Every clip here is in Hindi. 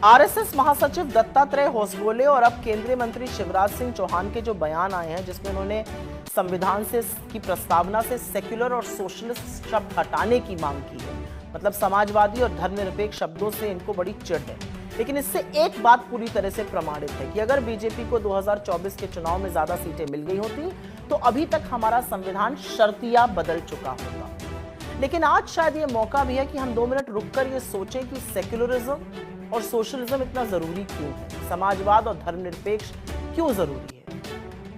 आरएसएस महासचिव दत्तात्रेय होसबोले और अब केंद्रीय मंत्री शिवराज सिंह चौहान के जो बयान आए हैं, जिसमें उन्होंने संविधान से की प्रस्तावना से सेक्युलर और सोशलिस्ट शब्द हटाने की मांग की है। मतलब समाजवादी और धर्मनिरपेक्ष शब्दों से इनको बड़ी चिढ़ है। लेकिन इससे एक बात पूरी तरह से प्रमाणित है कि अगर बीजेपी को 2024 के चुनाव में ज्यादा सीटें मिल गई होती तो अभी तक हमारा संविधान शर्तिया बदल चुका होता। लेकिन आज शायद ये मौका भी है कि हम 2 मिनट रुककर ये सोचें कि सेक्युलरिज्म और सोशलिज्म इतना जरूरी क्यों है, समाजवाद और धर्मनिरपेक्ष क्यों जरूरी है।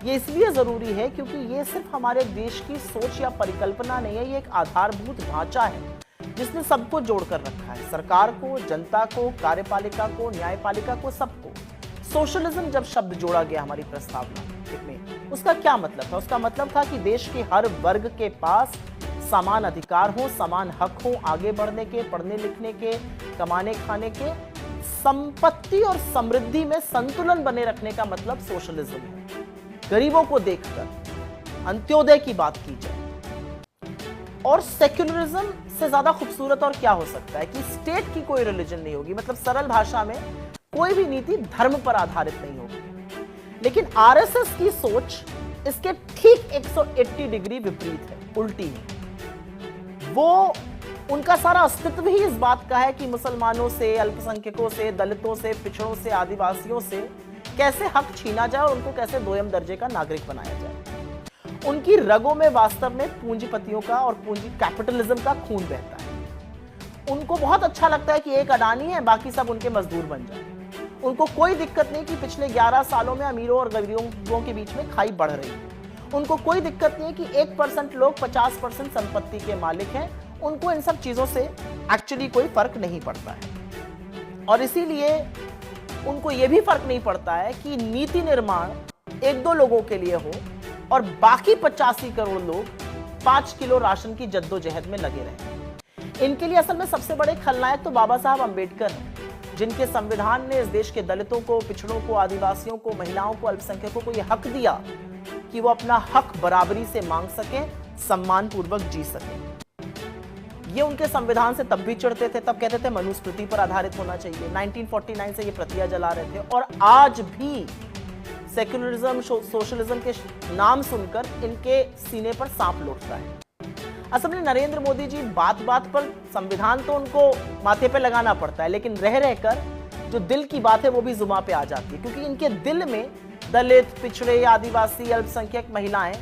ये इसलिए जरूरी है क्योंकि ये सिर्फ हमारे देश की सोच या परिकल्पना नहीं है, ये एक आधारभूत ढांचा है जिसने सबको जोड़कर रखा है, सरकार को, जनता को, कार्यपालिका को, न्यायपालिका को, सबको। सोशलिज्म जब शब्द जोड़ा गया हमारी प्रस्तावना में, उसका क्या मतलब था? उसका मतलब था कि देश के हर वर्ग के पास समान अधिकार हो, समान हक हो, आगे बढ़ने के, पढ़ने लिखने के, कमाने खाने के, संपत्ति और समृद्धि में संतुलन बने रखने का मतलब सोशलिज्म है। गरीबों को देखकर अंत्योदय की बात की जाए। और सेक्युलरिज्म से ज्यादा खूबसूरत और क्या हो सकता है कि स्टेट की कोई रिलीजन नहीं होगी, मतलब सरल भाषा में कोई भी नीति धर्म पर आधारित नहीं होगी। लेकिन आरएसएस की सोच इसके ठीक 180 डिग्री विपरीत है, उल्टी है। वो उनका सारा अस्तित्व ही इस बात का है कि मुसलमानों से, अल्पसंख्यकों से, दलितों से, पिछड़ों से, आदिवासियों से कैसे हक छीना जाए और उनको कैसे दोयम दर्जे का नागरिक बनाया जाए। उनकी रगों में वास्तव में पूंजीपतियों का और पूंजी कैपिटलिज्म का खून बहता है। उनको बहुत अच्छा लगता है कि एक अडानी है, बाकी सब उनके मजदूर बन जाए। उनको कोई दिक्कत नहीं कि पिछले 11 सालों में अमीरों और गरीबों के बीच में खाई बढ़ रही है। उनको कोई दिक्कत नहीं है कि 1% लोग 50% संपत्ति के मालिक हैं। उनको इन सब चीजों से एक्चुअली कोई फर्क नहीं पड़ता है। और इसीलिए उनको यह भी फर्क नहीं पड़ता है कि नीति निर्माण 1-2 लोगों के लिए हो और बाकी 85 करोड़ लोग 5 किलो राशन की जद्दोजहद में लगे रहे। इनके लिए असल में सबसे बड़े खलनायक तो बाबा साहब अंबेडकर हैं, जिनके संविधान ने इस देश के दलितों को, पिछड़ों को, आदिवासियों को, महिलाओं को, अल्पसंख्यकों को यह हक दिया कि वो अपना हक बराबरी से मांग सके, सम्मान पूर्वक जी सके। ये उनके संविधान से तब भी चिढ़ते थे, तब कहते थे मनुस्मृति पर आधारित होना चाहिए। 1949 से ये प्रतिया जला रहे थे और आज भी सेक्युलरिज्म, सोशलिज्म के नाम सुनकर इनके सीने पर सांप लौटता है। असल में नरेंद्र मोदी जी बात बात पर संविधान तो उनको माथे पे लगाना पड़ता है, लेकिन रह रहकर जो दिल की बात है वो भी जुबान पे आ जाती है, क्योंकि इनके दिल में दलित, पिछड़े, आदिवासी, अल्पसंख्यक, महिलाएं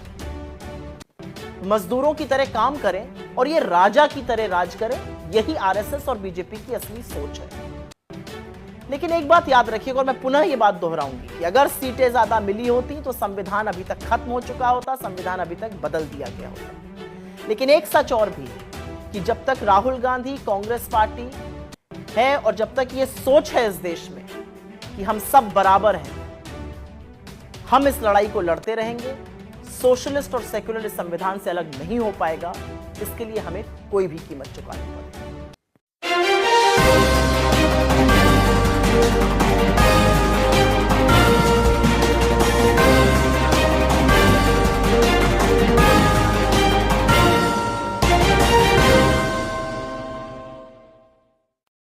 मजदूरों की तरह काम करें और ये राजा की तरह राज करें। यही आरएसएस और बीजेपी की असली सोच है। लेकिन एक बात याद रखिएगा और मैं पुनः ये बात दोहराऊंगी कि अगर सीटें ज्यादा मिली होती तो संविधान अभी तक खत्म हो चुका होता, संविधान अभी तक बदल दिया गया होता। लेकिन एक सच और भी कि जब तक राहुल गांधी, कांग्रेस पार्टी है और जब तक ये सोच है इस देश में कि हम सब बराबर हैं, हम इस लड़ाई को लड़ते रहेंगे। सोशलिस्ट और सेक्युलर इस संविधान से अलग नहीं हो पाएगा। इसके लिए हमें कोई भी कीमत चुकानी पड़ेगी।